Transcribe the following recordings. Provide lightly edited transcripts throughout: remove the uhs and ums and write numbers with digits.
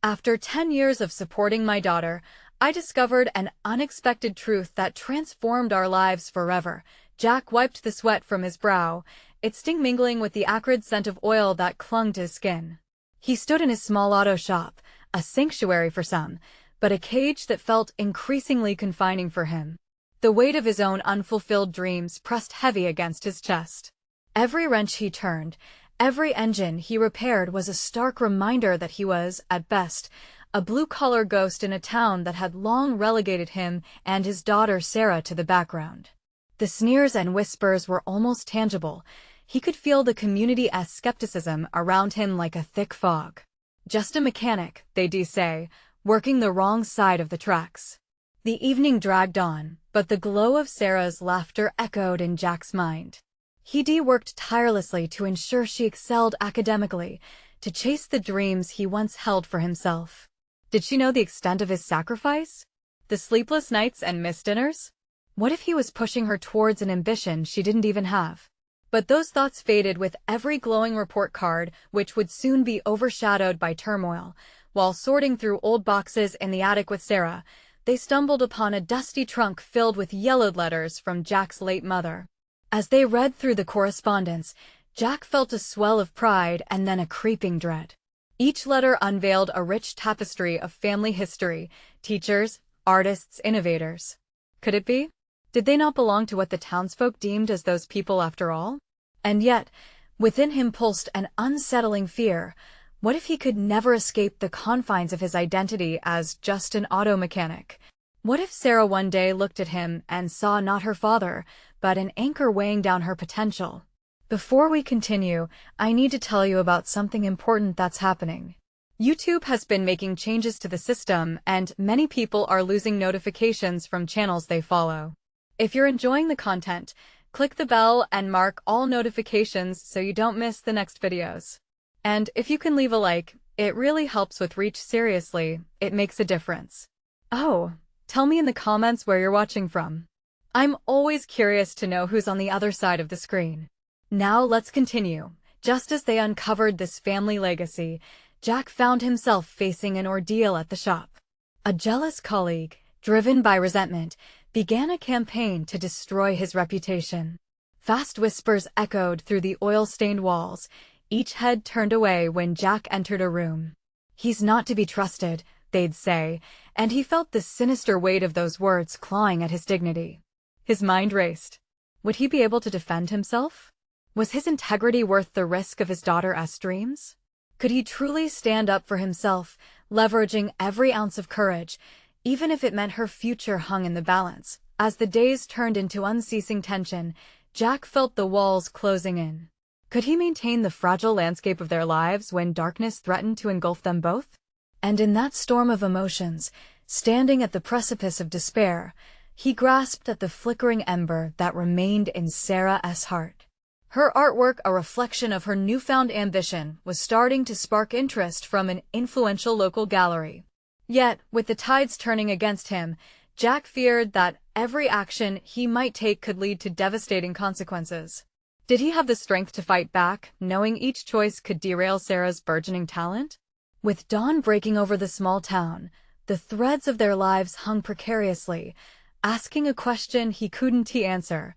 After 10 years of supporting my daughter, I discovered an unexpected truth that transformed our lives forever. Jack wiped the sweat from his brow, its sting mingling with the acrid scent of oil that clung to his skin. He stood in his small auto shop, a sanctuary for some, but a cage that felt increasingly confining for him. The weight of his own unfulfilled dreams pressed heavy against his chest. Every wrench he turned, every engine he repaired was a stark reminder that he was, at best, a blue-collar ghost in a town that had long relegated him and his daughter Sarah to the background. The sneers and whispers were almost tangible. He could feel the community's skepticism around him like a thick fog. Just a mechanic, they'd say, working the wrong side of the tracks. The evening dragged on, but the glow of Sarah's laughter echoed in Jack's mind. He worked tirelessly to ensure she excelled academically, to chase the dreams he once held for himself. Did she know the extent of his sacrifice? The sleepless nights and missed dinners? What if he was pushing her towards an ambition she didn't even have? But those thoughts faded with every glowing report card, which would soon be overshadowed by turmoil. While sorting through old boxes in the attic with Sarah, they stumbled upon a dusty trunk filled with yellowed letters from Jack's late mother. As they read through the correspondence, Jack felt a swell of pride and then a creeping dread. Each letter unveiled a rich tapestry of family history, teachers, artists, innovators. Could it be? Did they not belong to what the townsfolk deemed as those people after all? And yet, within him pulsed an unsettling fear. What if he could never escape the confines of his identity as just an auto mechanic? What if Sarah one day looked at him and saw not her father, but an anchor weighing down her potential? Before we continue, I need to tell you about something important that's happening. YouTube has been making changes to the system, and many people are losing notifications from channels they follow. If you're enjoying the content, click the bell and mark all notifications so you don't miss the next videos. And if you can leave a like, it really helps with reach. Seriously, it makes a difference. Oh, tell me in the comments where you're watching from. I'm always curious to know who's on the other side of the screen. Now let's continue. Just as they uncovered this family legacy, Jack found himself facing an ordeal at the shop. A jealous colleague, driven by resentment, began a campaign to destroy his reputation. Fast whispers echoed through the oil-stained walls, each head turned away when Jack entered a room. "He's not to be trusted," they'd say, and he felt the sinister weight of those words clawing at his dignity. His mind raced. Would he be able to defend himself? Was his integrity worth the risk of his daughter's dreams? Could he truly stand up for himself, leveraging every ounce of courage, even if it meant her future hung in the balance? As the days turned into unceasing tension, Jack felt the walls closing in. Could he maintain the fragile landscape of their lives when darkness threatened to engulf them both? And in that storm of emotions, standing at the precipice of despair, he grasped at the flickering ember that remained in Sarah's heart. Her artwork, a reflection of her newfound ambition, was starting to spark interest from an influential local gallery. Yet, with the tides turning against him, Jack feared that every action he might take could lead to devastating consequences. Did he have the strength to fight back, knowing each choice could derail Sarah's burgeoning talent? With dawn breaking over the small town, the threads of their lives hung precariously, asking a question he couldn't answer.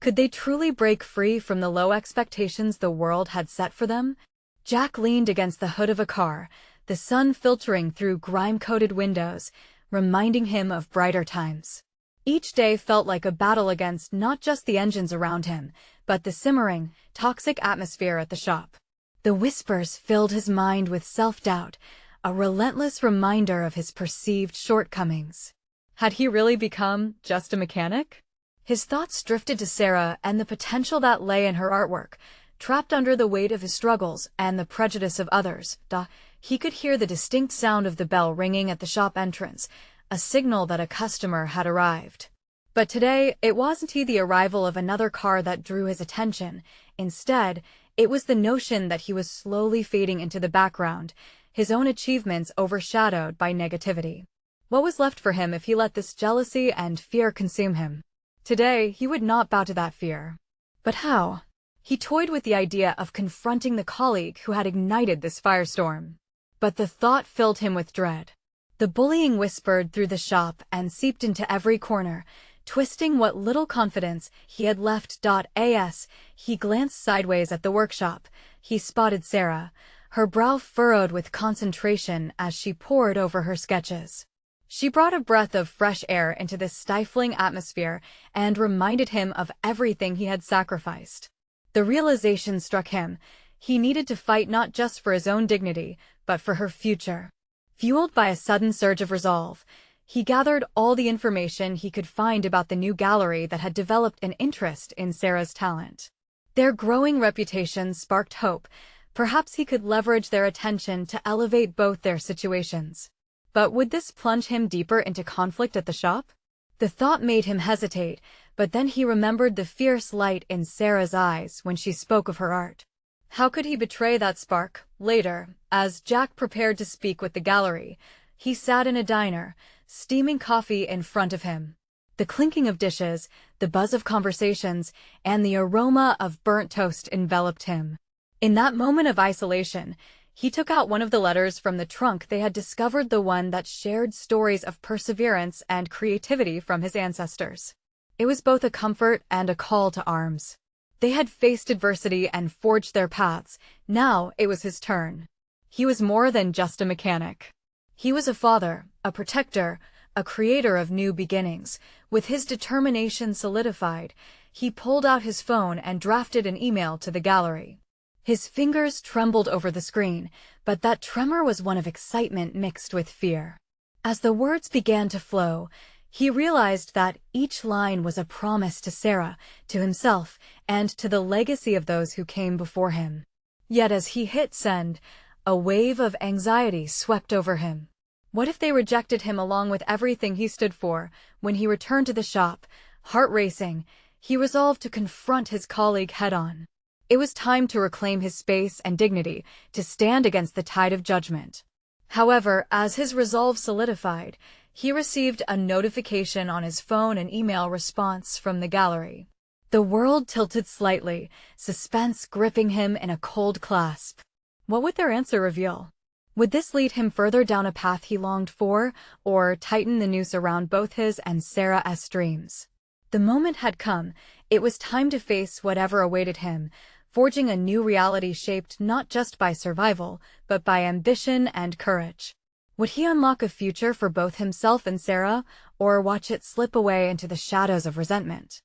Could they truly break free from the low expectations the world had set for them? Jack leaned against the hood of a car, the sun filtering through grime-coated windows, reminding him of brighter times. Each day felt like a battle against not just the engines around him, but the simmering, toxic atmosphere at the shop. The whispers filled his mind with self-doubt, a relentless reminder of his perceived shortcomings. Had he really become just a mechanic? His thoughts drifted to Sarah and the potential that lay in her artwork, trapped under the weight of his struggles and the prejudice of others. He could hear the distinct sound of the bell ringing at the shop entrance, a signal that a customer had arrived. But today, it wasn't the arrival of another car that drew his attention. Instead, it was the notion that he was slowly fading into the background, his own achievements overshadowed by negativity. What was left for him if he let this jealousy and fear consume him? Today, he would not bow to that fear. But how? He toyed with the idea of confronting the colleague who had ignited this firestorm. but the thought filled him with dread. The bullying whispered through the shop and seeped into every corner, twisting what little confidence he had left. As he glanced sideways at the workshop, he spotted Sarah, her brow furrowed with concentration as she pored over her sketches. She brought a breath of fresh air into this stifling atmosphere and reminded him of everything he had sacrificed. The realization struck him. He needed to fight not just for his own dignity, but for her future. Fueled by a sudden surge of resolve, he gathered all the information he could find about the new gallery that had developed an interest in Sarah's talent. Their growing reputation sparked hope. Perhaps he could leverage their attention to elevate both their situations. But would this plunge him deeper into conflict at the shop? The thought made him hesitate, but then he remembered the fierce light in Sarah's eyes when she spoke of her art. How could he betray that spark? Later, as Jack prepared to speak with the gallery, he sat in a diner, steaming coffee in front of him. The clinking of dishes, the buzz of conversations, and the aroma of burnt toast enveloped him. In that moment of isolation, he took out one of the letters from the trunk. They had discovered the one that shared stories of perseverance and creativity from his ancestors. It was both a comfort and a call to arms. They had faced adversity and forged their paths. Now it was his turn. He was more than just a mechanic. He was a father, a protector, a creator of new beginnings. With his determination solidified, he pulled out his phone and drafted an email to the gallery. His fingers trembled over the screen, but that tremor was one of excitement mixed with fear. As the words began to flow, he realized that each line was a promise to Sarah, to himself, and to the legacy of those who came before him. Yet as he hit send, a wave of anxiety swept over him. What if they rejected him along with everything he stood for? When he returned to the shop, heart racing, he resolved to confront his colleague head-on. It was time to reclaim his space and dignity, to stand against the tide of judgment. However, as his resolve solidified, he received a notification on his phone, an email response from the gallery. The world tilted slightly, suspense gripping him in a cold clasp. What would their answer reveal? Would this lead him further down a path he longed for, or tighten the noose around both his and Sarah's dreams? The moment had come. It was time to face whatever awaited him, forging a new reality shaped not just by survival, but by ambition and courage. Would he unlock a future for both himself and Sarah, or watch it slip away into the shadows of resentment?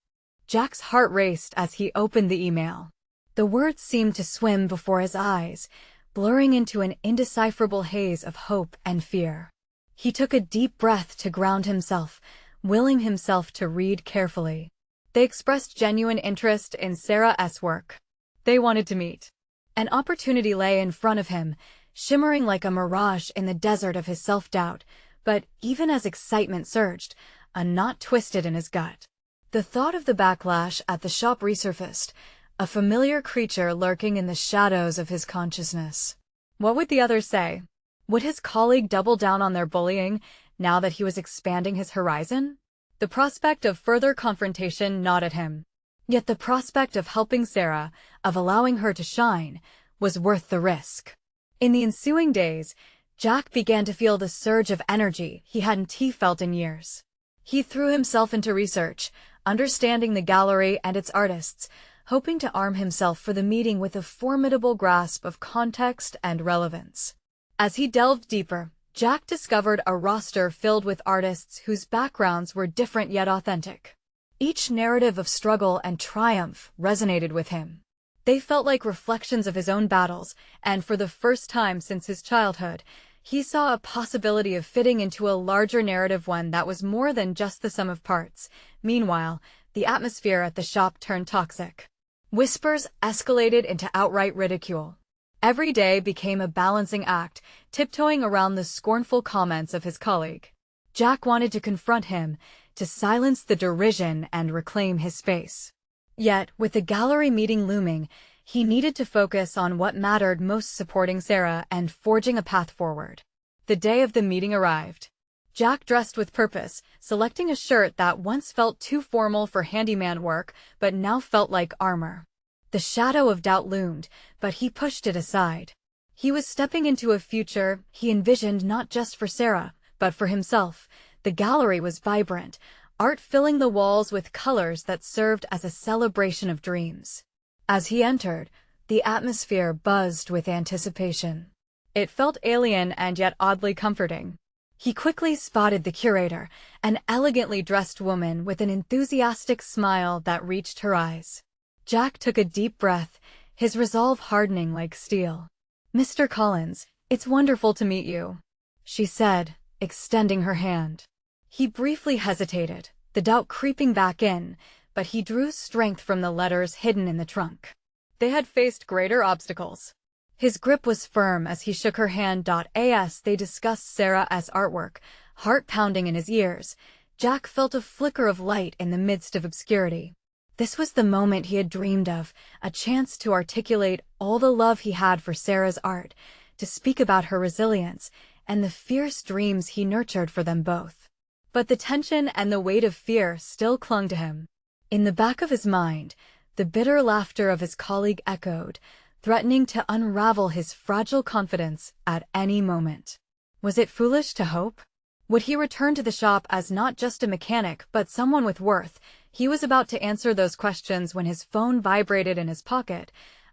Jack's heart raced as he opened the email. The words seemed to swim before his eyes, blurring into an indecipherable haze of hope and fear. He took a deep breath to ground himself, willing himself to read carefully. They expressed genuine interest in Sarah's work. They wanted to meet. An opportunity lay in front of him, shimmering like a mirage in the desert of his self-doubt, but even as excitement surged, a knot twisted in his gut. The thought of the backlash at the shop resurfaced, a familiar creature lurking in the shadows of his consciousness. What would the others say? Would his colleague double down on their bullying, now that he was expanding his horizon? The prospect of further confrontation gnawed at him. Yet the prospect of helping Sarah, of allowing her to shine, was worth the risk. In the ensuing days, Jack began to feel the surge of energy he hadn't felt in years. He threw himself into research, understanding the gallery and its artists, hoping to arm himself for the meeting with a formidable grasp of context and relevance. As he delved deeper, Jack discovered a roster filled with artists whose backgrounds were different yet authentic. Each narrative of struggle and triumph resonated with him. They felt like reflections of his own battles, and for the first time since his childhood, he saw a possibility of fitting into a larger narrative, one that was more than just the sum of parts. Meanwhile, the atmosphere at the shop turned toxic. Whispers escalated into outright ridicule. Every day became a balancing act, tiptoeing around the scornful comments of his colleague. Jack wanted to confront him, to silence the derision and reclaim his space. Yet, with the gallery meeting looming, he needed to focus on what mattered most: supporting Sarah and forging a path forward. The day of the meeting arrived. Jack dressed with purpose, selecting a shirt that once felt too formal for handyman work, but now felt like armor. The shadow of doubt loomed, but he pushed it aside. He was stepping into a future he envisioned not just for Sarah, but for himself. The gallery was vibrant, art filling the walls with colors that served as a celebration of dreams. As he entered, the atmosphere buzzed with anticipation. It felt alien and yet oddly comforting. He quickly spotted the curator, an elegantly dressed woman with an enthusiastic smile that reached her eyes. Jack took a deep breath, his resolve hardening like steel. "Mr. Collins, it's wonderful to meet you," she said, extending her hand. He briefly hesitated, the doubt creeping back in, but he drew strength from the letters hidden in the trunk. They had faced greater obstacles. His grip was firm as he shook her hand. As they discussed Sarah's artwork, heart pounding in his ears, Jack felt a flicker of light in the midst of obscurity. This was the moment he had dreamed of, a chance to articulate all the love he had for Sarah's art, to speak about her resilience, and the fierce dreams he nurtured for them both. But the tension and the weight of fear still clung to him. In the back of his mind, the bitter laughter of his colleague echoed, threatening to unravel his fragile confidence at any moment. Was it foolish to hope? Would he return to the shop as not just a mechanic but someone with worth? He was about to answer those questions when his phone vibrated in his pocket,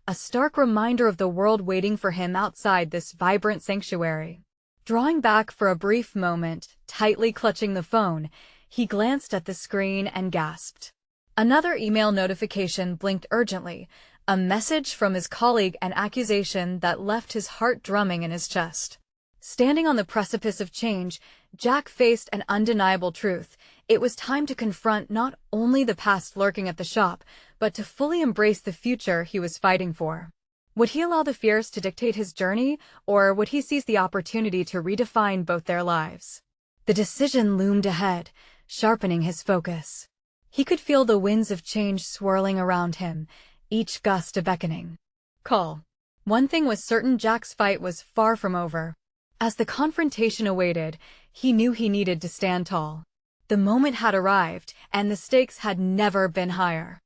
a stark reminder of the world waiting for him outside this vibrant sanctuary. Drawing back for a brief moment, tightly clutching the phone, he glanced at the screen and gasped. Another email notification blinked urgently, a message from his colleague, an accusation that left his heart drumming in his chest. Standing on the precipice of change, Jack faced an undeniable truth. It was time to confront not only the past lurking at the shop, but to fully embrace the future he was fighting for. Would he allow the fears to dictate his journey, or would he seize the opportunity to redefine both their lives? The decision loomed ahead, sharpening his focus. He could feel the winds of change swirling around him, each gust a beckoning call. One thing was certain: Jack's fight was far from over. As the confrontation awaited, he knew he needed to stand tall. The moment had arrived, and the stakes had never been higher.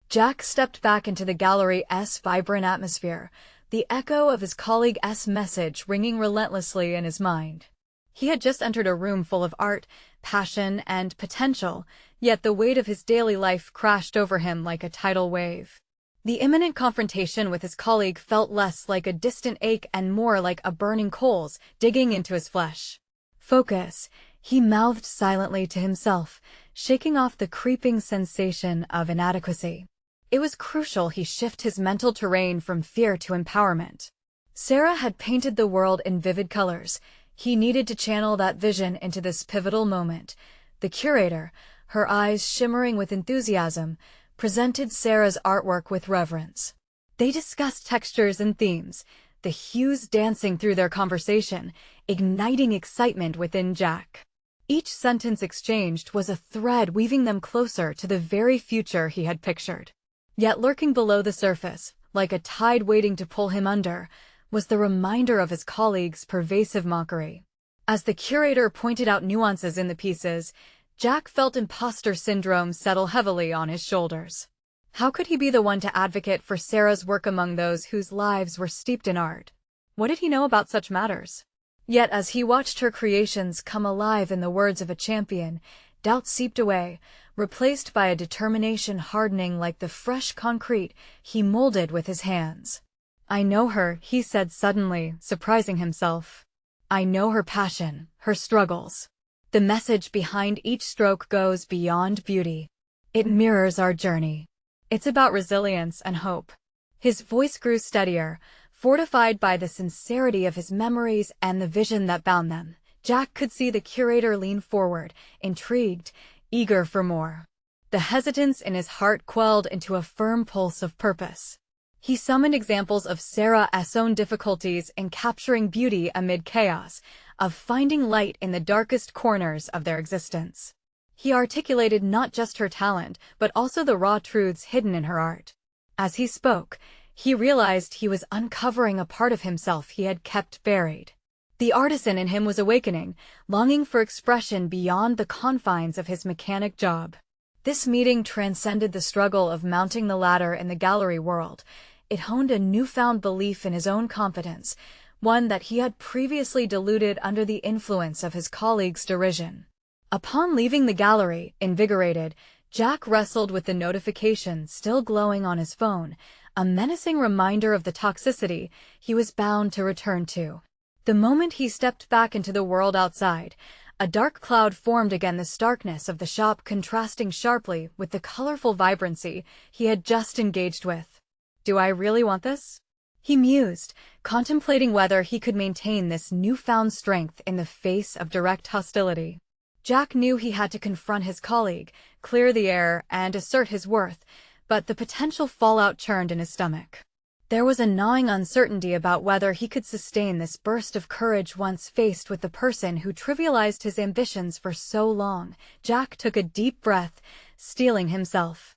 Jack stepped back into the gallery's vibrant atmosphere, the echo of his colleague's message ringing relentlessly in his mind. He had just entered a room full of art, passion, and potential, yet the weight of his daily life crashed over him like a tidal wave. The imminent confrontation with his colleague felt less like a distant ache and more like a burning coals digging into his flesh. "Focus," he mouthed silently to himself, shaking off the creeping sensation of inadequacy. It was crucial he shift his mental terrain from fear to empowerment. Sarah had painted the world in vivid colors. He needed to channel that vision into this pivotal moment. The curator, her eyes shimmering with enthusiasm, presented Sarah's artwork with reverence. They discussed textures and themes, the hues dancing through their conversation, igniting excitement within Jack. Each sentence exchanged was a thread weaving them closer to the very future he had pictured. Yet lurking below the surface, like a tide waiting to pull him under, was the reminder of his colleague's pervasive mockery. As the curator pointed out nuances in the pieces, Jack felt imposter syndrome settle heavily on his shoulders. How could he be the one to advocate for Sarah's work among those whose lives were steeped in art? What did he know about such matters? Yet as he watched her creations come alive in the words of a champion, doubt seeped away, replaced by a determination hardening like the fresh concrete he molded with his hands. "I know her," he said suddenly, surprising himself. "I know her passion, her struggles. The message behind each stroke goes beyond beauty. It mirrors our journey. It's about resilience and hope." His voice grew steadier, fortified by the sincerity of his memories and the vision that bound them. Jack could see the curator lean forward, intrigued, eager for more. The hesitance in his heart quelled into a firm pulse of purpose. He summoned examples of Sarah's own difficulties in capturing beauty amid chaos, of finding light in the darkest corners of their existence. He articulated not just her talent, but also the raw truths hidden in her art. As he spoke, he realized he was uncovering a part of himself he had kept buried. The artisan in him was awakening, longing for expression beyond the confines of his mechanic job. This meeting transcended the struggle of mounting the ladder in the gallery world. It honed a newfound belief in his own competence, one that he had previously diluted under the influence of his colleagues' derision. Upon leaving the gallery, invigorated, Jack wrestled with the notification still glowing on his phone, a menacing reminder of the toxicity he was bound to return to. The moment he stepped back into the world outside, a dark cloud formed against the starkness of the shop, contrasting sharply with the colorful vibrancy he had just engaged with. "Do I really want this?" he mused, contemplating whether he could maintain this newfound strength in the face of direct hostility. Jack knew he had to confront his colleague, clear the air, and assert his worth, but the potential fallout churned in his stomach. There was a gnawing uncertainty about whether he could sustain this burst of courage once faced with the person who trivialized his ambitions for so long. Jack took a deep breath, steeling himself.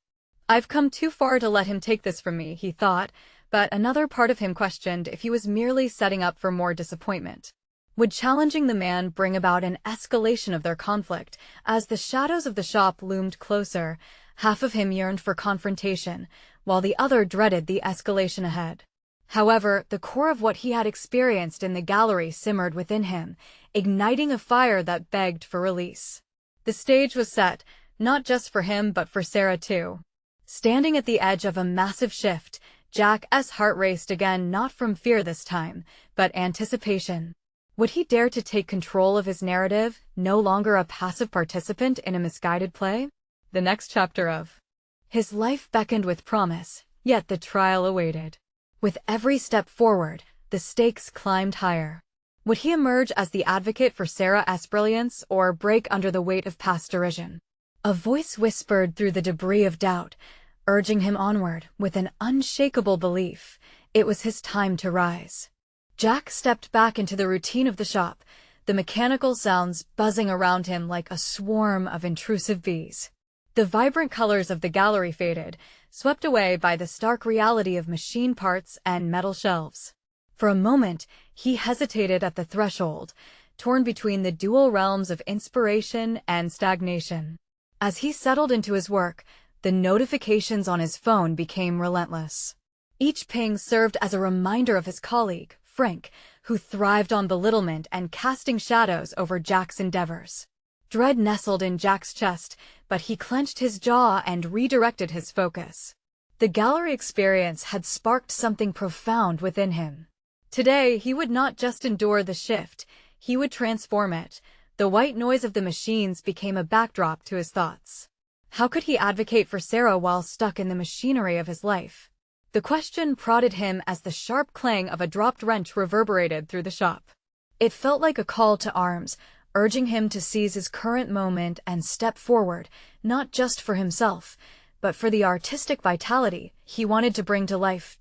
"I've come too far to let him take this from me," he thought, but another part of him questioned if he was merely setting up for more disappointment. Would challenging the man bring about an escalation of their conflict? As the shadows of the shop loomed closer, half of him yearned for confrontation, while the other dreaded the escalation ahead. However, the core of what he had experienced in the gallery simmered within him, igniting a fire that begged for release. The stage was set, not just for him but for Sarah too. Standing at the edge of a massive shift, Jack's heart raced again, not from fear this time, but anticipation. Would he dare to take control of his narrative, no longer a passive participant in a misguided play? The next chapter of his life beckoned with promise, yet the trial awaited. With every step forward, the stakes climbed higher. Would he emerge as the advocate for Sarah's brilliance or break under the weight of past derision? A voice whispered through the debris of doubt, urging him onward with an unshakable belief. It was his time to rise. Jack stepped back into the routine of the shop, the mechanical sounds buzzing around him like a swarm of intrusive bees. The vibrant colors of the gallery faded, swept away by the stark reality of machine parts and metal shelves. For a moment, he hesitated at the threshold, torn between the dual realms of inspiration and stagnation. As he settled into his work, the notifications on his phone became relentless. Each ping served as a reminder of his colleague, Frank, who thrived on belittlement and casting shadows over Jack's endeavors. Dread nestled in Jack's chest, but he clenched his jaw and redirected his focus. The gallery experience had sparked something profound within him. Today, he would not just endure the shift, he would transform it. The white noise of the machines became a backdrop to his thoughts. How could he advocate for Sarah while stuck in the machinery of his life? The question prodded him as the sharp clang of a dropped wrench reverberated through the shop. It felt like a call to arms, urging him to seize his current moment and step forward, not just for himself, but for the artistic vitality he wanted to bring to life.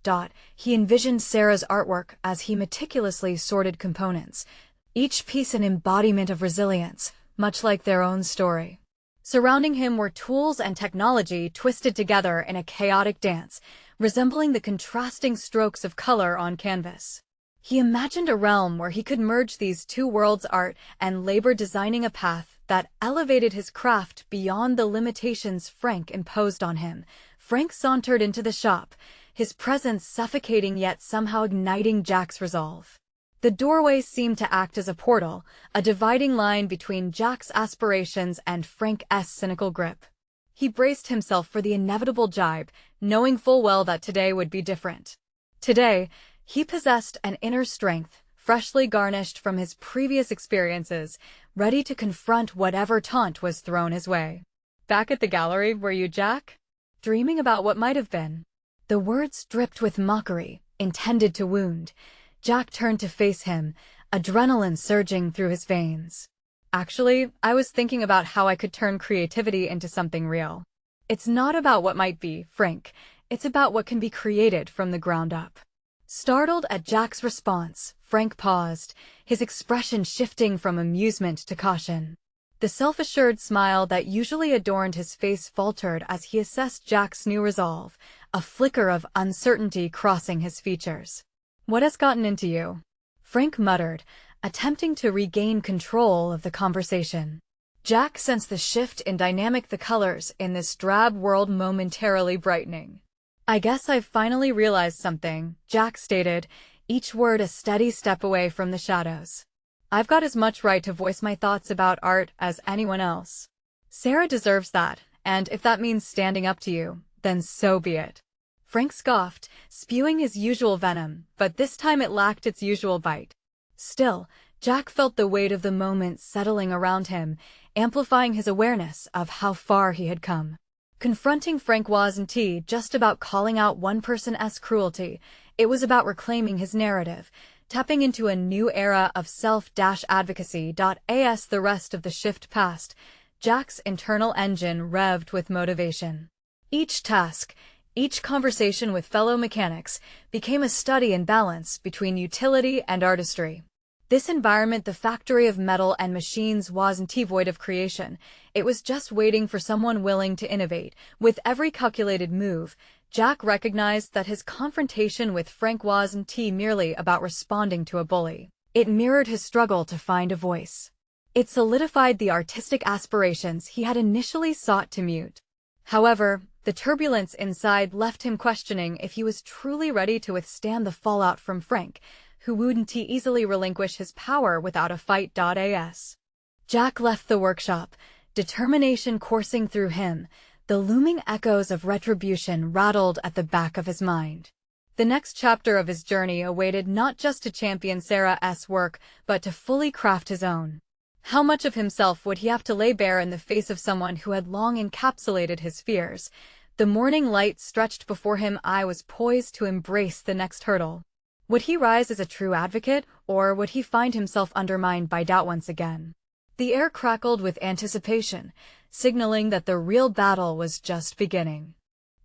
He envisioned Sarah's artwork as he meticulously sorted components, each piece an embodiment of resilience, much like their own story. Surrounding him were tools and technology twisted together in a chaotic dance, resembling the contrasting strokes of color on canvas. He imagined a realm where he could merge these two worlds, art and labor, designing a path that elevated his craft beyond the limitations Frank imposed on him. Frank sauntered into the shop, his presence suffocating yet somehow igniting Jack's resolve. The doorway seemed to act as a portal, a dividing line between Jack's aspirations and Frank's cynical grip. He braced himself for the inevitable jibe, knowing full well that today would be different. Today, he possessed an inner strength, freshly garnished from his previous experiences, ready to confront whatever taunt was thrown his way. "Back at the gallery, were you, Jack? Dreaming about what might have been?" The words dripped with mockery, intended to wound. Jack turned to face him, adrenaline surging through his veins. "Actually, I was thinking about how I could turn creativity into something real. It's not about what might be, Frank. It's about what can be created from the ground up." Startled at Jack's response, Frank paused, his expression shifting from amusement to caution. The self-assured smile that usually adorned his face faltered as he assessed Jack's new resolve, a flicker of uncertainty crossing his features. "What has gotten into you?" Frank muttered, attempting to regain control of the conversation. Jack sensed the shift in dynamic, the colors in this drab world momentarily brightening. "I guess I've finally realized something," Jack stated, each word a steady step away from the shadows. I've got as much right to voice my thoughts about art as anyone else. Sarah deserves that, and if that means standing up to you, then so be it. Frank scoffed, spewing his usual venom, but this time it lacked its usual bite. Still, Jack felt the weight of the moment settling around him, amplifying his awareness of how far he had come. Confronting Frank wasn't just about calling out one person's cruelty, it was about reclaiming his narrative, tapping into a new era of self-advocacy. As the rest of the shift passed, Jack's internal engine revved with motivation. Each task, each conversation with fellow mechanics, became a study in balance between utility and artistry. This environment, the factory of metal and machines, wasn't void of creation. It was just waiting for someone willing to innovate. With every calculated move, Jack recognized that his confrontation with Frank wasn't merely about responding to a bully. It mirrored his struggle to find a voice. It solidified the artistic aspirations he had initially sought to mute. However, the turbulence inside left him questioning if he was truly ready to withstand the fallout from Frank, who wouldn't easily relinquish his power without a fight. As Jack left the workshop, determination coursing through him, the looming echoes of retribution rattled at the back of his mind. The next chapter of his journey awaited, not just to champion Sarah's work, but to fully craft his own. How much of himself would he have to lay bare in the face of someone who had long encapsulated his fears? The morning light stretched before him. I was poised to embrace the next hurdle. Would he rise as a true advocate, or would he find himself undermined by doubt once again? The air crackled with anticipation, signaling that the real battle was just beginning.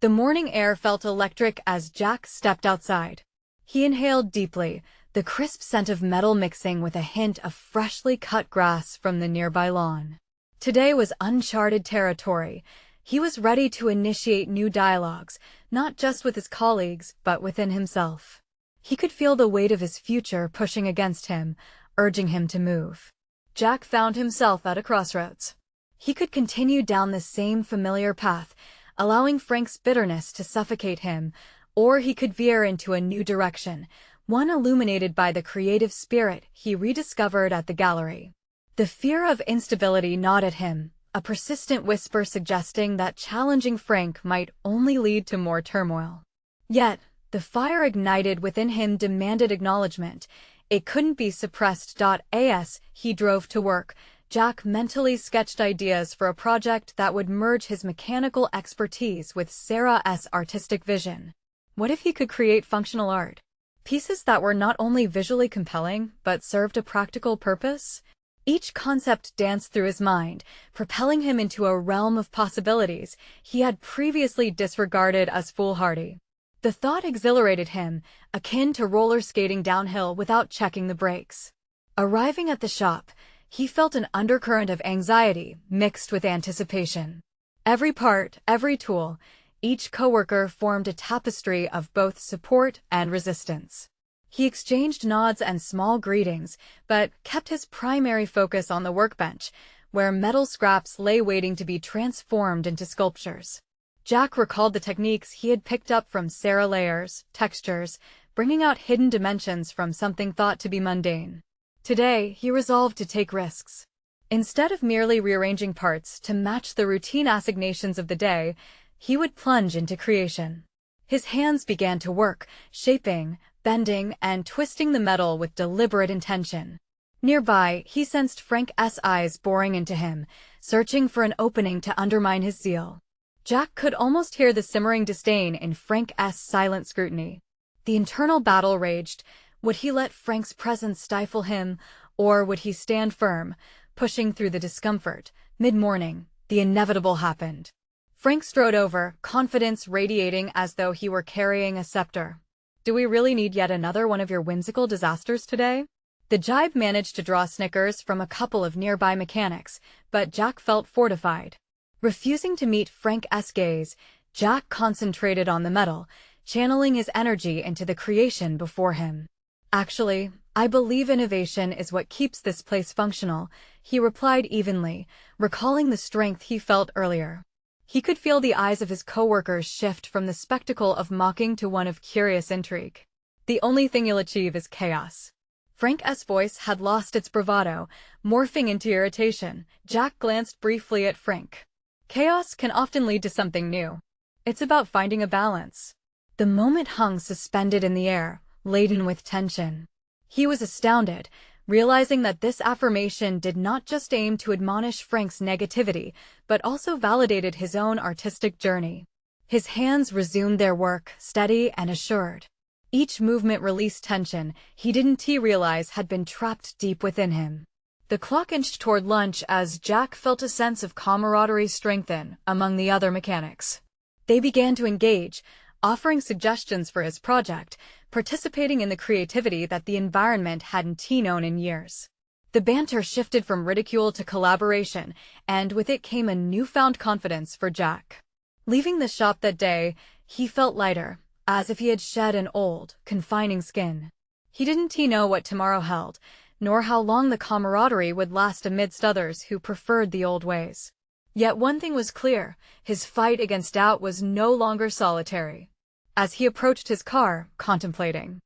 The morning air felt electric as Jack stepped outside. He inhaled deeply, the crisp scent of metal mixing with a hint of freshly cut grass from the nearby lawn. Today was uncharted territory. He was ready to initiate new dialogues, not just with his colleagues, but within himself. He could feel the weight of his future pushing against him, urging him to move. Jack found himself at a crossroads. He could continue down the same familiar path, allowing Frank's bitterness to suffocate him, or he could veer into a new direction, one illuminated by the creative spirit he rediscovered at the gallery. The fear of instability gnawed at him, a persistent whisper suggesting that challenging Frank might only lead to more turmoil. Yet, the fire ignited within him demanded acknowledgement. It couldn't be suppressed. As he drove to work, Jack mentally sketched ideas for a project that would merge his mechanical expertise with Sarah's artistic vision. What if he could create functional art? Pieces that were not only visually compelling, but served a practical purpose? Each concept danced through his mind, propelling him into a realm of possibilities he had previously disregarded as foolhardy. The thought exhilarated him, akin to roller skating downhill without checking the brakes. Arriving at the shop, he felt an undercurrent of anxiety mixed with anticipation. Every part, every tool, each coworker formed a tapestry of both support and resistance. He exchanged nods and small greetings, but kept his primary focus on the workbench, where metal scraps lay waiting to be transformed into sculptures. Jack recalled the techniques he had picked up from Sarah: layers, textures, bringing out hidden dimensions from something thought to be mundane. Today, he resolved to take risks. Instead of merely rearranging parts to match the routine assignations of the day, he would plunge into creation. His hands began to work, shaping, bending, and twisting the metal with deliberate intention. Nearby, he sensed Frank's eyes boring into him, searching for an opening to undermine his zeal. Jack could almost hear the simmering disdain in Frank's silent scrutiny. The internal battle raged. Would he let Frank's presence stifle him, or would he stand firm, pushing through the discomfort? Mid-morning, the inevitable happened. Frank strode over, confidence radiating as though he were carrying a scepter. "Do we really need yet another one of your whimsical disasters today?" The jibe managed to draw snickers from a couple of nearby mechanics, but Jack felt fortified. Refusing to meet Frank's gaze, Jack concentrated on the metal, channeling his energy into the creation before him. "Actually, I believe innovation is what keeps this place functional," he replied evenly, recalling the strength he felt earlier. He could feel the eyes of his coworkers shift from the spectacle of mocking to one of curious intrigue. The only thing you'll achieve is chaos. Frank's voice had lost its bravado, morphing into irritation. Jack glanced briefly at Frank. Chaos can often lead to something new. It's about finding a balance. The moment hung suspended in the air, laden with tension. He was astounded, realizing that this affirmation did not just aim to admonish Frank's negativity, but also validated his own artistic journey. His hands resumed their work, steady and assured. Each movement released tension he didn't realize had been trapped deep within him. The clock inched toward lunch as Jack felt a sense of camaraderie strengthen among the other mechanics. They began to engage, offering suggestions for his project, participating in the creativity that the environment hadn't known in years. The banter shifted from ridicule to collaboration, and with it came a newfound confidence for Jack. Leaving the shop that day, he felt lighter, as if he had shed an old, confining skin. He didn't know what tomorrow held, nor how long the camaraderie would last amidst others who preferred the old ways. Yet one thing was clear, his fight against doubt was no longer solitary. As he approached his car, contemplating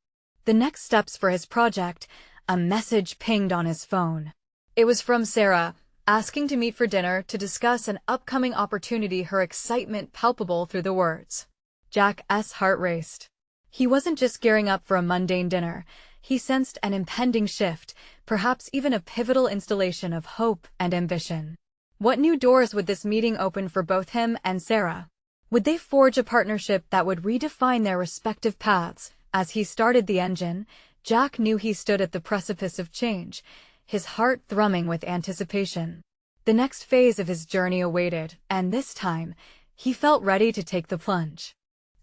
the next steps for his project, a message pinged on his phone. It was from Sarah, asking to meet for dinner to discuss an upcoming opportunity, her excitement palpable through the words. Jack's heart raced. He wasn't just gearing up for a mundane dinner. He sensed an impending shift, perhaps even a pivotal installation of hope and ambition. What new doors would this meeting open for both him and Sarah? Would they forge a partnership that would redefine their respective paths? As he started the engine, Jack knew he stood at the precipice of change, his heart thrumming with anticipation. The next phase of his journey awaited, and this time, he felt ready to take the plunge.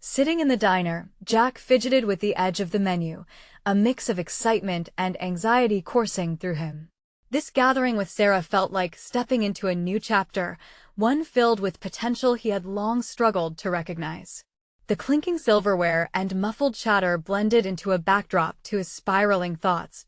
Sitting in the diner, Jack fidgeted with the edge of the menu, a mix of excitement and anxiety coursing through him. This gathering with Sarah felt like stepping into a new chapter, one filled with potential he had long struggled to recognize. The clinking silverware and muffled chatter blended into a backdrop to his spiraling thoughts.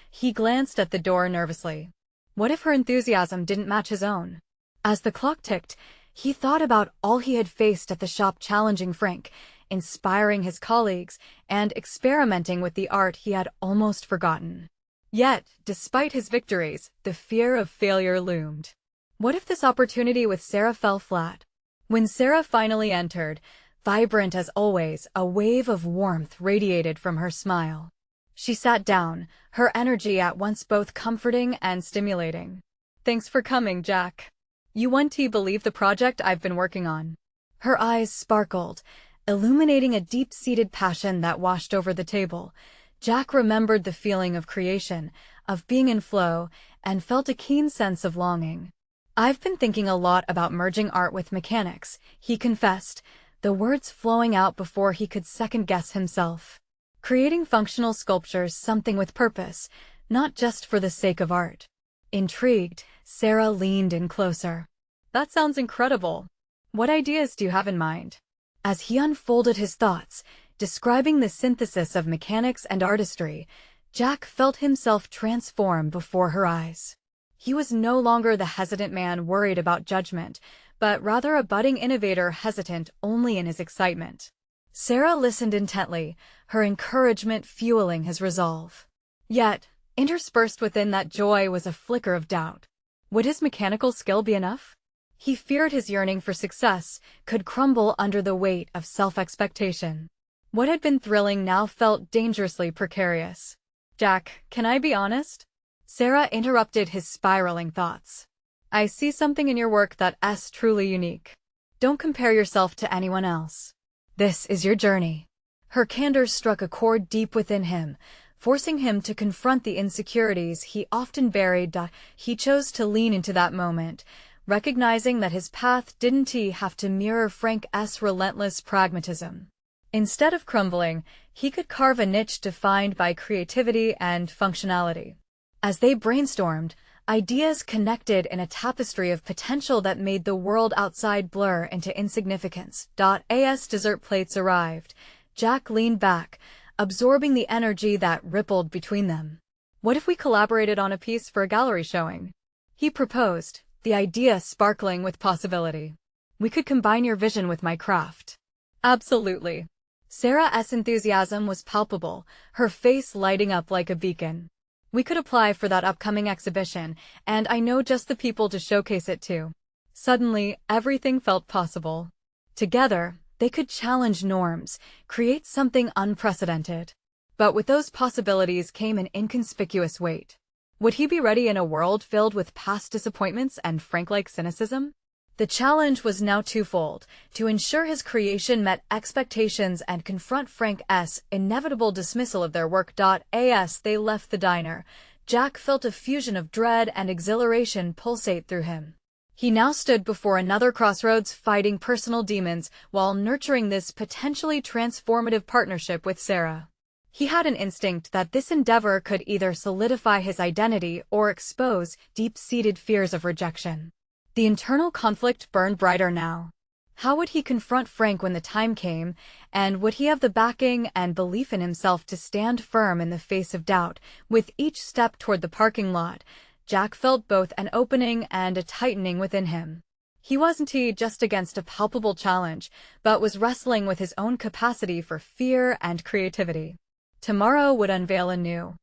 He glanced at the door nervously. What if her enthusiasm didn't match his own? As the clock ticked, he thought about all he had faced at the shop, challenging Frank, inspiring his colleagues, and experimenting with the art he had almost forgotten. Yet, despite his victories, the fear of failure loomed. What if this opportunity with Sarah fell flat? When Sarah finally entered, vibrant as always, a wave of warmth radiated from her smile. She sat down, her energy at once both comforting and stimulating. Thanks for coming, Jack. You won't believe the project I've been working on. Her eyes sparkled, illuminating a deep-seated passion that washed over the table. Jack remembered the feeling of creation, of being in flow, and felt a keen sense of longing. I've been thinking a lot about merging art with mechanics, he confessed, the words flowing out before he could second-guess himself. Creating functional sculptures, something with purpose, not just for the sake of art. Intrigued, Sarah leaned in closer. That sounds incredible. What ideas do you have in mind? As he unfolded his thoughts, describing the synthesis of mechanics and artistry, Jack felt himself transform before her eyes. He was no longer the hesitant man worried about judgment, but rather a budding innovator hesitant only in his excitement. Sarah listened intently, her encouragement fueling his resolve. Yet, interspersed within that joy was a flicker of doubt. Would his mechanical skill be enough? He feared his yearning for success could crumble under the weight of self-expectation. What had been thrilling now felt dangerously precarious. Jack, can I be honest? Sarah interrupted his spiraling thoughts. I see something in your work that's truly unique. Don't compare yourself to anyone else. This is your journey. Her candor struck a chord deep within him, forcing him to confront the insecurities he often buried. He chose to lean into that moment, recognizing that his path didn't have to mirror Frank's relentless pragmatism. Instead of crumbling, he could carve a niche defined by creativity and functionality. As they brainstormed, ideas connected in a tapestry of potential that made the world outside blur into insignificance. As dessert plates arrived, Jack leaned back, absorbing the energy that rippled between them. What if we collaborated on a piece for a gallery showing? He proposed, the idea sparkling with possibility. We could combine your vision with my craft. Absolutely. Sarah's enthusiasm was palpable, her face lighting up like a beacon. We could apply for that upcoming exhibition, and I know just the people to showcase it to. Suddenly, everything felt possible. Together, they could challenge norms, create something unprecedented. But with those possibilities came an inconspicuous weight. Would he be ready in a world filled with past disappointments and Frank-like cynicism? The challenge was now twofold: to ensure his creation met expectations and confront Frank's inevitable dismissal of their work. As they left the diner, Jack felt a fusion of dread and exhilaration pulsate through him. He now stood before another crossroads, fighting personal demons while nurturing this potentially transformative partnership with Sarah. He had an instinct that this endeavor could either solidify his identity or expose deep-seated fears of rejection. The internal conflict burned brighter now. How would he confront Frank when the time came, and would he have the backing and belief in himself to stand firm in the face of doubt? With each step toward the parking lot, Jack felt both an opening and a tightening within him. He wasn't just against a palpable challenge, but was wrestling with his own capacity for fear and creativity. Tomorrow would unveil a new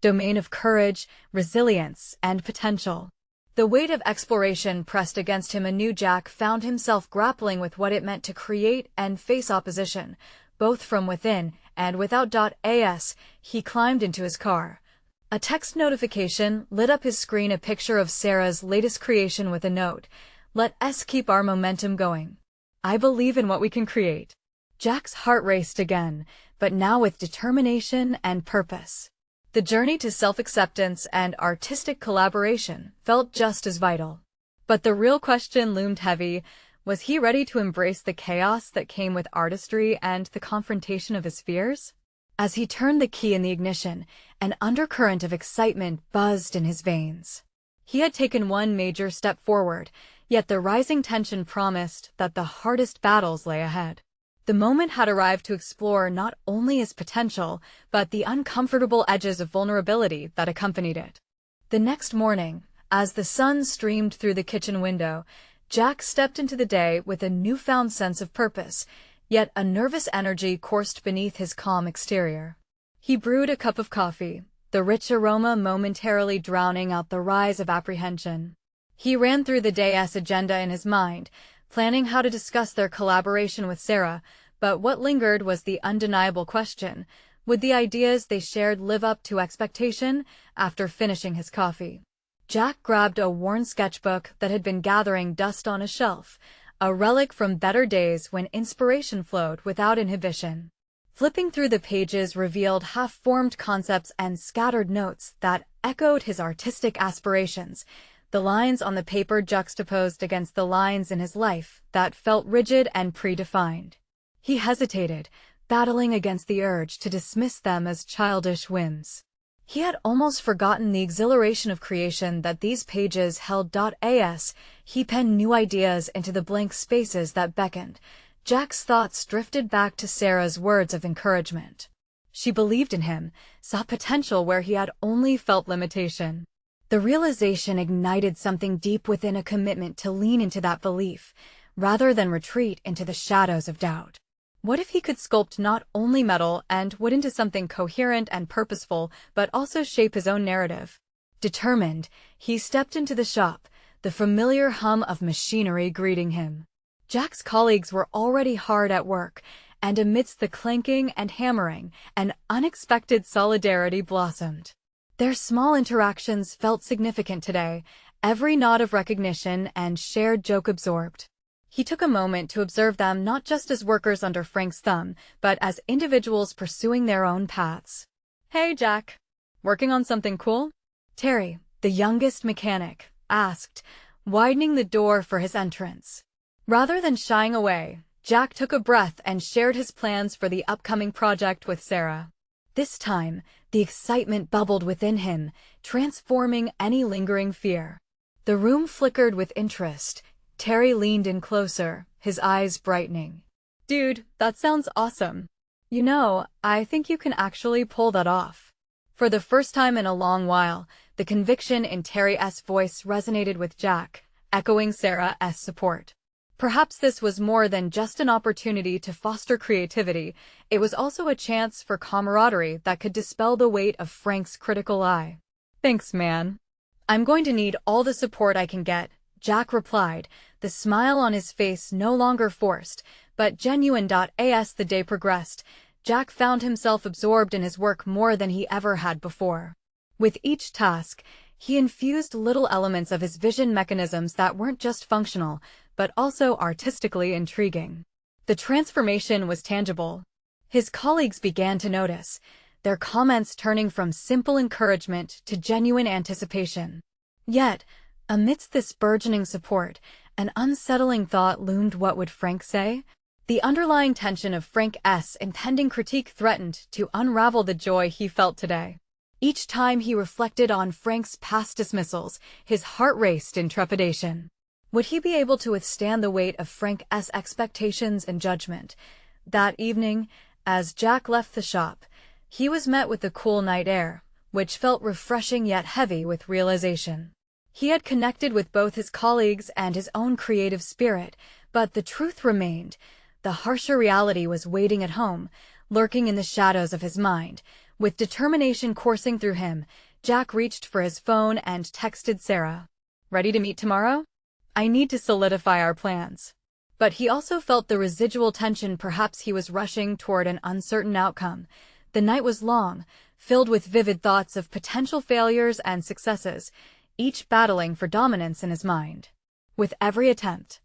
domain of courage, resilience, and potential. The weight of exploration pressed against him anew. Jack found himself grappling with what it meant to create and face opposition, both from within and without. As he climbed into his car, a text notification lit up his screen, a picture of Sarah's latest creation with a note: "Let's keep our momentum going. I believe in what we can create." Jack's heart raced again, but now with determination and purpose. The journey to self-acceptance and artistic collaboration felt just as vital. But the real question loomed heavy: was he ready to embrace the chaos that came with artistry and the confrontation of his fears? As he turned the key in the ignition, an undercurrent of excitement buzzed in his veins. He had taken one major step forward, yet the rising tension promised that the hardest battles lay ahead. The moment had arrived to explore not only his potential, but the uncomfortable edges of vulnerability that accompanied it. The next morning, as the sun streamed through the kitchen window, Jack stepped into the day with a newfound sense of purpose, yet a nervous energy coursed beneath his calm exterior. He brewed a cup of coffee, the rich aroma momentarily drowning out the rise of apprehension. He ran through the day's agenda in his mind, planning how to discuss their collaboration with Sarah, but what lingered was the undeniable question: would the ideas they shared live up to expectation? After finishing his coffee, Jack grabbed a worn sketchbook that had been gathering dust on a shelf, a relic from better days when inspiration flowed without inhibition. Flipping through the pages revealed half-formed concepts and scattered notes that echoed his artistic aspirations, the lines on the paper juxtaposed against the lines in his life that felt rigid and predefined. He hesitated, battling against the urge to dismiss them as childish whims. He had almost forgotten the exhilaration of creation that these pages held. As he penned new ideas into the blank spaces that beckoned, Jack's thoughts drifted back to Sarah's words of encouragement. She believed in him, saw potential where he had only felt limitation. The realization ignited something deep within, a commitment to lean into that belief, rather than retreat into the shadows of doubt. What if he could sculpt not only metal and wood into something coherent and purposeful, but also shape his own narrative? Determined, he stepped into the shop, the familiar hum of machinery greeting him. Jack's colleagues were already hard at work, and amidst the clanking and hammering, an unexpected solidarity blossomed. Their small interactions felt significant today, every nod of recognition and shared joke absorbed. He took a moment to observe them not just as workers under Frank's thumb, but as individuals pursuing their own paths. "Hey, Jack. Working on something cool?" Terry, the youngest mechanic, asked, widening the door for his entrance. Rather than shying away, Jack took a breath and shared his plans for the upcoming project with Sarah. This time, the excitement bubbled within him, transforming any lingering fear. The room flickered with interest. Terry leaned in closer, his eyes brightening. "Dude, that sounds awesome. You know, I think you can actually pull that off." For the first time in a long while, the conviction in Terry's voice resonated with Jack, echoing Sarah's support. Perhaps this was more than just an opportunity to foster creativity, it was also a chance for camaraderie that could dispel the weight of Frank's critical eye. "Thanks, man. I'm going to need all the support I can get," Jack replied, the smile on his face no longer forced, but genuine. As the day progressed, Jack found himself absorbed in his work more than he ever had before. With each task, he infused little elements of his vision mechanisms that weren't just functional, but also artistically intriguing. The transformation was tangible. His colleagues began to notice, their comments turning from simple encouragement to genuine anticipation. Yet, amidst this burgeoning support, an unsettling thought loomed. What would Frank say? The underlying tension of Frank's impending critique threatened to unravel the joy he felt today. Each time he reflected on Frank's past dismissals, his heart raced in trepidation. Would he be able to withstand the weight of Frank's expectations and judgment? That evening, as Jack left the shop, he was met with the cool night air, which felt refreshing yet heavy with realization. He had connected with both his colleagues and his own creative spirit, but the truth remained. The harsher reality was waiting at home, lurking in the shadows of his mind. With determination coursing through him, Jack reached for his phone and texted Sarah. "Ready to meet tomorrow? I need to solidify our plans." But he also felt the residual tension. Perhaps he was rushing toward an uncertain outcome. The night was long, filled with vivid thoughts of potential failures and successes, each battling for dominance in his mind. With every attempt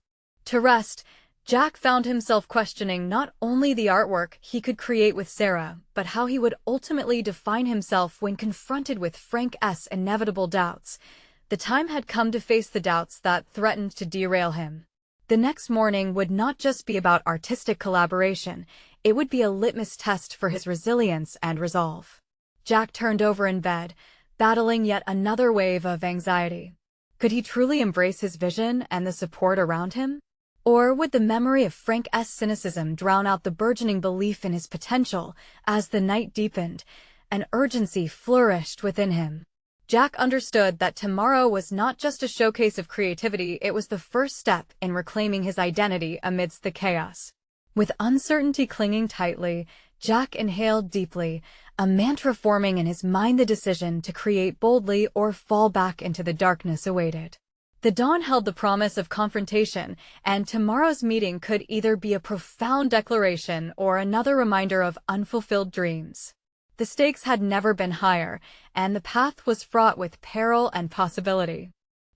to rest, Jack found himself questioning not only the artwork he could create with Sarah, but how he would ultimately define himself when confronted with Frank's inevitable doubts. The time had come to face the doubts that threatened to derail him. The next morning would not just be about artistic collaboration, it would be a litmus test for his resilience and resolve. Jack turned over in bed, battling yet another wave of anxiety. Could he truly embrace his vision and the support around him? Or would the memory of Frank's cynicism drown out the burgeoning belief in his potential? As the night deepened, an urgency flourished within him. Jack understood that tomorrow was not just a showcase of creativity, it was the first step in reclaiming his identity amidst the chaos. With uncertainty clinging tightly, Jack inhaled deeply, a mantra forming in his mind. The decision to create boldly or fall back into the darkness awaited. The dawn held the promise of confrontation, and tomorrow's meeting could either be a profound declaration or another reminder of unfulfilled dreams. The stakes had never been higher, and the path was fraught with peril and possibility.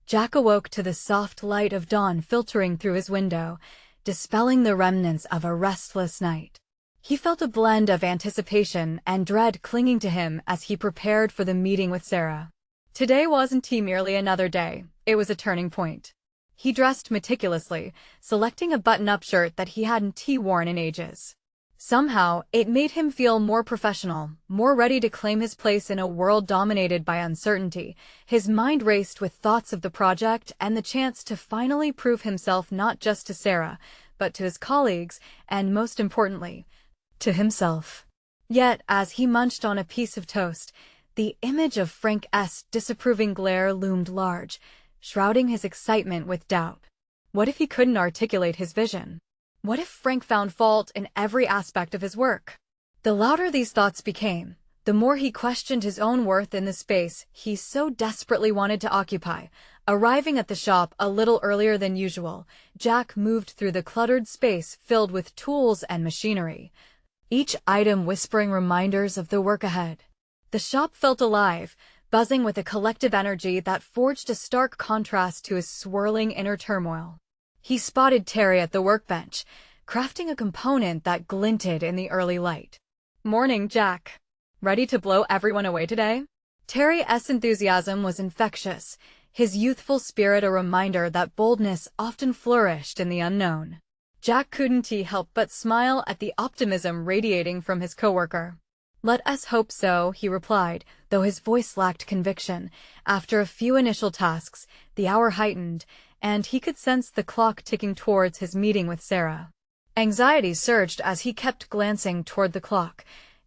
Jack awoke to the soft light of dawn filtering through his window, dispelling the remnants of a restless night. He felt a blend of anticipation and dread clinging to him as he prepared for the meeting with Sarah. Today wasn't merely another day, it was a turning point. He dressed meticulously, selecting a button-up shirt that he hadn't worn in ages. Somehow, it made him feel more professional, more ready to claim his place in a world dominated by uncertainty. His mind raced with thoughts of the project and the chance to finally prove himself not just to Sarah, but to his colleagues, and most importantly, to himself. Yet, as he munched on a piece of toast, the image of Frank's disapproving glare loomed large, shrouding his excitement with doubt. What if he couldn't articulate his vision? What if Frank found fault in every aspect of his work? The louder these thoughts became, the more he questioned his own worth in the space he so desperately wanted to occupy. Arriving at the shop a little earlier than usual, Jack moved through the cluttered space filled with tools and machinery, each item whispering reminders of the work ahead. The shop felt alive, buzzing with a collective energy that forged a stark contrast to his swirling inner turmoil. He spotted Terry at the workbench, crafting a component that glinted in the early light. "Morning, Jack. Ready to blow everyone away today?" Terry's enthusiasm was infectious, his youthful spirit a reminder that boldness often flourished in the unknown. Jack couldn't help but smile at the optimism radiating from his coworker. "Let us hope so," he replied, though his voice lacked conviction. After a few initial tasks, the hour heightened, and he could sense the clock ticking towards his meeting with Sarah. Anxiety surged as he kept glancing toward the clock,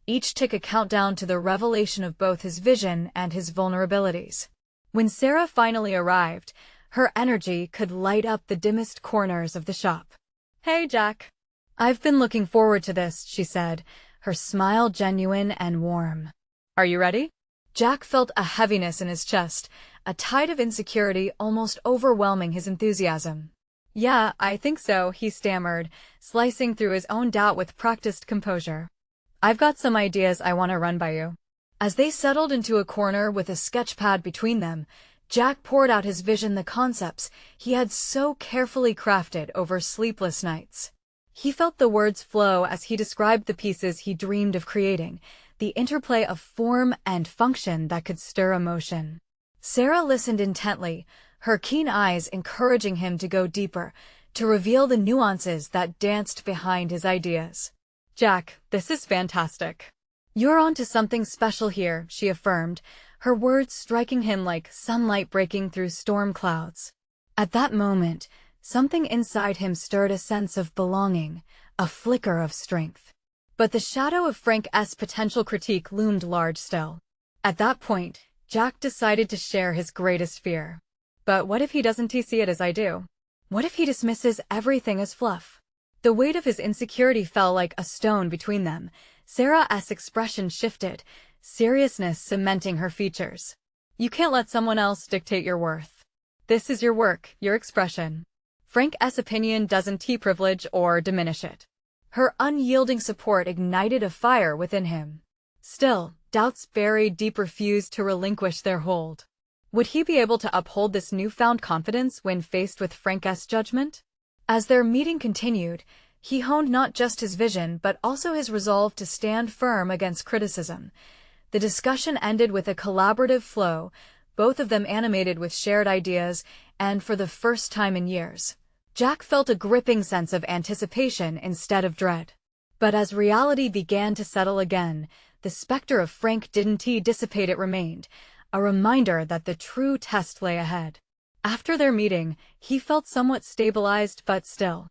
each tick a countdown to the revelation of both his vision and his vulnerabilities. When Sarah finally arrived, Her energy could light up the dimmest corners of the shop. "Hey, Jack. I've been looking forward to this," she said, her smile genuine and warm. "Are you ready?" Jack felt a heaviness in his chest, a tide of insecurity almost overwhelming his enthusiasm. "Yeah, I think so," he stammered, slicing through his own doubt with practiced composure. "I've got some ideas I want to run by you." As they settled into a corner with a sketchpad between them, Jack poured out his vision, the concepts he had so carefully crafted over sleepless nights. He felt the words flow as he described the pieces he dreamed of creating, the interplay of form and function that could stir emotion. Sarah listened intently, her keen eyes encouraging him to go deeper, to reveal the nuances that danced behind his ideas. "Jack, this is fantastic. You're onto something special here," she affirmed, her words striking him like sunlight breaking through storm clouds. At that moment, something inside him stirred a sense of belonging, a flicker of strength. But the shadow of Frank's potential critique loomed large still. At that point, Jack decided to share his greatest fear. But what if he doesn't see it as I do? What if he dismisses everything as fluff? The weight of his insecurity fell like a stone between them. Sarah's expression shifted, seriousness cementing her features. "You can't let someone else dictate your worth. This is your work, your expression. Frank's opinion doesn't privilege or diminish it." Her unyielding support ignited a fire within him. Still, doubts buried deep refused to relinquish their hold. Would he be able to uphold this newfound confidence when faced with Frank's judgment? As their meeting continued, he honed not just his vision but also his resolve to stand firm against criticism. The discussion ended with a collaborative flow, both of them animated with shared ideas, and for the first time in years, Jack felt a gripping sense of anticipation instead of dread. But as reality began to settle again, the specter of Frank didn't dissipate. It remained, a reminder that the true test lay ahead. After their meeting, he felt somewhat stabilized but still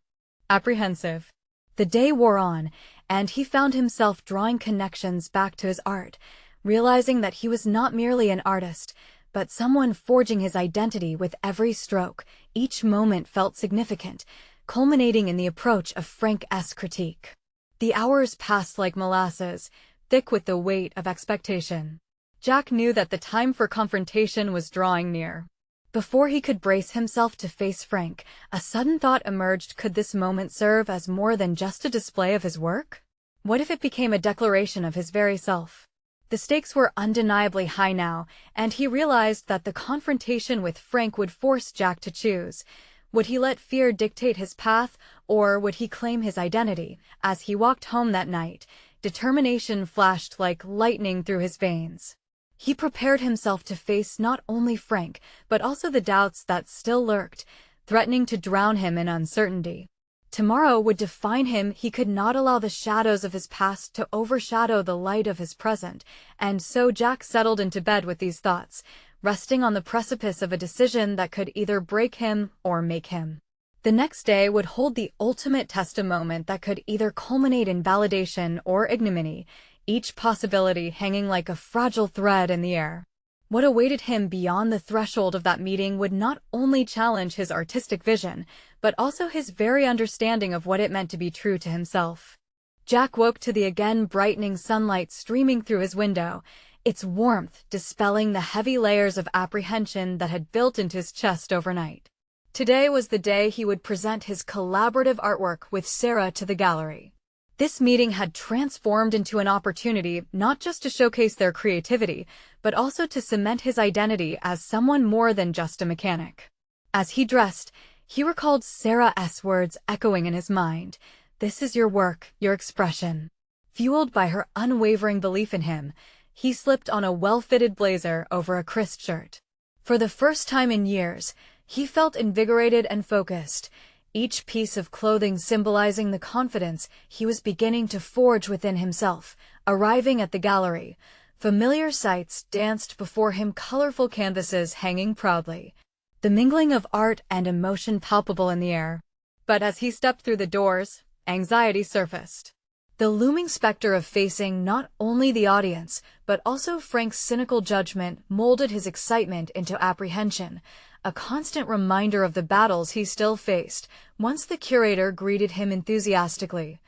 apprehensive. The day wore on, and he found himself drawing connections back to his art, realizing that he was not merely an artist, but someone forging his identity with every stroke. Each moment felt significant, culminating in the approach of Frank's critique. The hours passed like molasses, thick with the weight of expectation. Jack knew that the time for confrontation was drawing near. Before he could brace himself to face Frank, a sudden thought emerged. Could this moment serve as more than just a display of his work? What if it became a declaration of his very self? The stakes were undeniably high now, and he realized that the confrontation with Frank would force Jack to choose. Would he let fear dictate his path, or would he claim his identity? As he walked home that night, determination flashed like lightning through his veins. He prepared himself to face not only Frank, but also the doubts that still lurked, threatening to drown him in uncertainty. Tomorrow would define him. He could not allow the shadows of his past to overshadow the light of his present, and so Jack settled into bed with these thoughts, resting on the precipice of a decision that could either break him or make him. The next day would hold the ultimate test, a moment that could either culminate in validation or ignominy, each possibility hanging like a fragile thread in the air. What awaited him beyond the threshold of that meeting would not only challenge his artistic vision, but also his very understanding of what it meant to be true to himself. Jack woke to the again brightening sunlight streaming through his window, its warmth dispelling the heavy layers of apprehension that had built into his chest overnight. Today was the day he would present his collaborative artwork with Sarah to the gallery. This meeting had transformed into an opportunity not just to showcase their creativity, but also to cement his identity as someone more than just a mechanic. As he dressed, he recalled Sarah's words echoing in his mind. "This is your work, your expression." Fueled by her unwavering belief in him, he slipped on a well-fitted blazer over a crisp shirt. For the first time in years, he felt invigorated and focused, each piece of clothing symbolizing the confidence he was beginning to forge within himself. Arriving at the gallery, familiar sights danced before him, colorful canvases hanging proudly, the mingling of art and emotion palpable in the air. But as he stepped through the doors, anxiety surfaced. The looming specter of facing not only the audience, but also Frank's cynical judgment molded his excitement into apprehension, a constant reminder of the battles he still faced. Once the curator greeted him enthusiastically,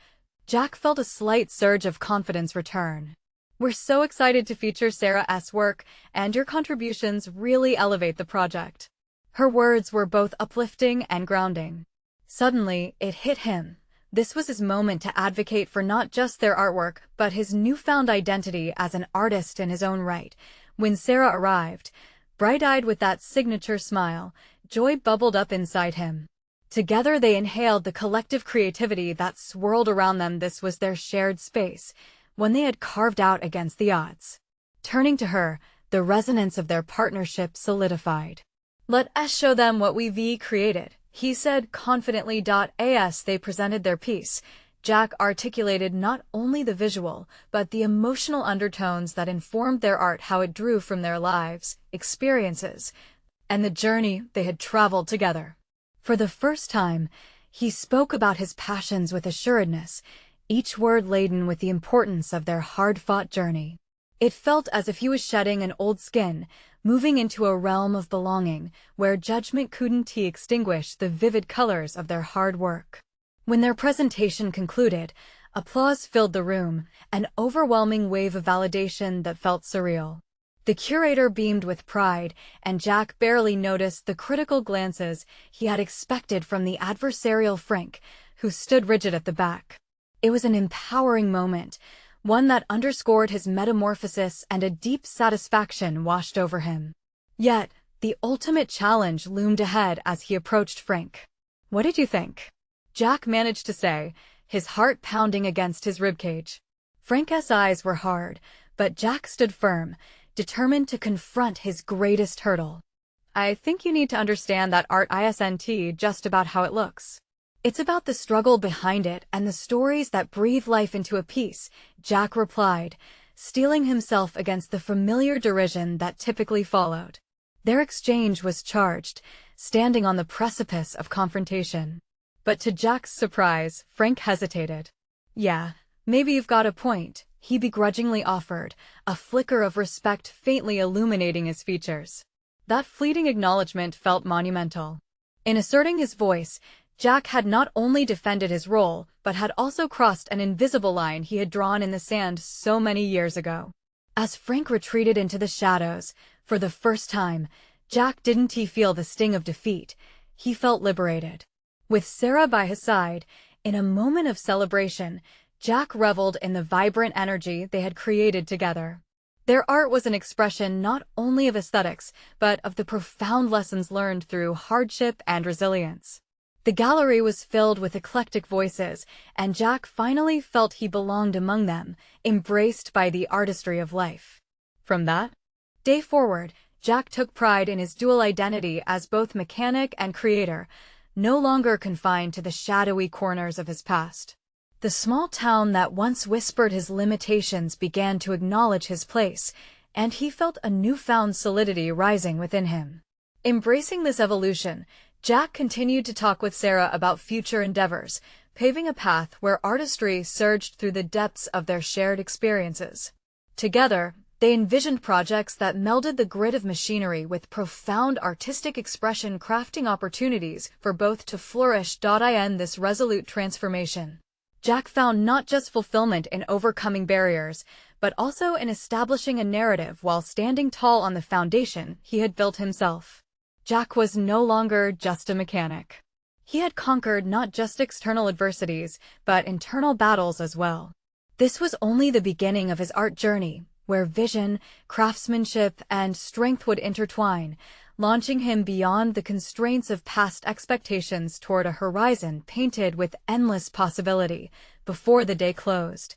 Jack felt a slight surge of confidence return. "We're so excited to feature Sarah's work, and your contributions really elevate the project." Her words were both uplifting and grounding. Suddenly, it hit him. This was his moment to advocate for not just their artwork, but his newfound identity as an artist in his own right. When Sarah arrived, bright-eyed with that signature smile, joy bubbled up inside him. Together they inhaled the collective creativity that swirled around them. This was their shared space, one they had carved out against the odds. Turning to her, the resonance of their partnership solidified. "Let us show them what we've created," he said confidently. As they presented their piece, Jack articulated not only the visual, but the emotional undertones that informed their art, how it drew from their lives, experiences, and the journey they had traveled together. For the first time, he spoke about his passions with assuredness, each word laden with the importance of their hard-fought journey. It felt as if he was shedding an old skin, moving into a realm of belonging, where judgment couldn't extinguish the vivid colors of their hard work. When their presentation concluded, applause filled the room, an overwhelming wave of validation that felt surreal. The curator beamed with pride, and Jack barely noticed the critical glances he had expected from the adversarial Frank, who stood rigid at the back. It was an empowering moment, one that underscored his metamorphosis, and a deep satisfaction washed over him. Yet, the ultimate challenge loomed ahead as he approached Frank. "What did you think?" Jack managed to say, his heart pounding against his ribcage. Frank's eyes were hard, but Jack stood firm, determined to confront his greatest hurdle. "I think you need to understand that art isn't just about how it looks. It's about the struggle behind it and the stories that breathe life into a piece," Jack replied, steeling himself against the familiar derision that typically followed. Their exchange was charged, standing on the precipice of confrontation. But to Jack's surprise, Frank hesitated. "Yeah, maybe you've got a point," he begrudgingly offered, a flicker of respect faintly illuminating his features. That fleeting acknowledgement felt monumental. In asserting his voice, Jack had not only defended his role, but had also crossed an invisible line he had drawn in the sand so many years ago. As Frank retreated into the shadows, for the first time, Jack didn't feel the sting of defeat. He felt liberated. With Sarah by his side, in a moment of celebration, Jack reveled in the vibrant energy they had created together. Their art was an expression not only of aesthetics, but of the profound lessons learned through hardship and resilience. The gallery was filled with eclectic voices, and Jack finally felt he belonged among them, embraced by the artistry of life. From that day forward, Jack took pride in his dual identity as both mechanic and creator, no longer confined to the shadowy corners of his past. The small town that once whispered his limitations began to acknowledge his place, and he felt a newfound solidity rising within him. Embracing this evolution, Jack continued to talk with Sarah about future endeavors, paving a path where artistry surged through the depths of their shared experiences. Together, they envisioned projects that melded the grit of machinery with profound artistic expression, crafting opportunities for both to flourish. In this resolute transformation, Jack found not just fulfillment in overcoming barriers, but also in establishing a narrative while standing tall on the foundation he had built himself. Jack was no longer just a mechanic. He had conquered not just external adversities, but internal battles as well. This was only the beginning of his art journey, where vision, craftsmanship, and strength would intertwine, launching him beyond the constraints of past expectations toward a horizon painted with endless possibility. Before the day closed,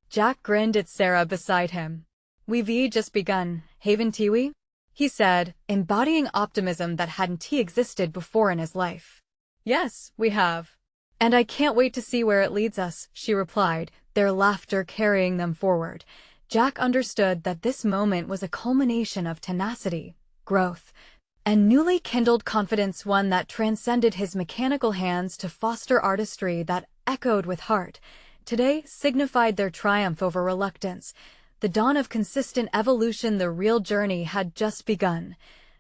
Jack grinned at Sarah beside him. "We've just begun, haven't we?" he said, embodying optimism that hadn't existed before in his life. "Yes, we have. And I can't wait to see where it leads us," she replied, their laughter carrying them forward. Jack understood that this moment was a culmination of tenacity, growth, and newly kindled confidence, one that transcended his mechanical hands to foster artistry that echoed with heart. Today signified their triumph over reluctance, the dawn of consistent evolution. The real journey had just begun.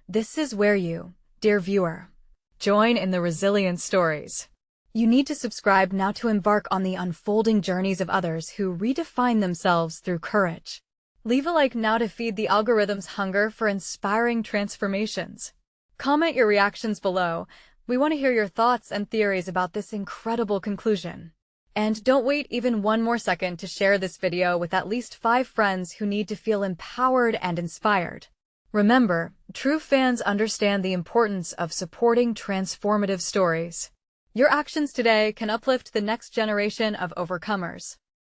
This is where you Dear viewer, join in the resilient stories. You need to subscribe now to embark on the unfolding journeys of others who redefine themselves through courage. Leave a like now to feed the algorithm's hunger for inspiring transformations. Comment your reactions below. We want to hear your thoughts and theories about this incredible conclusion. And don't wait even one more second to share this video with at least 5 friends who need to feel empowered and inspired. Remember, true fans understand the importance of supporting transformative stories. Your actions today can uplift the next generation of overcomers.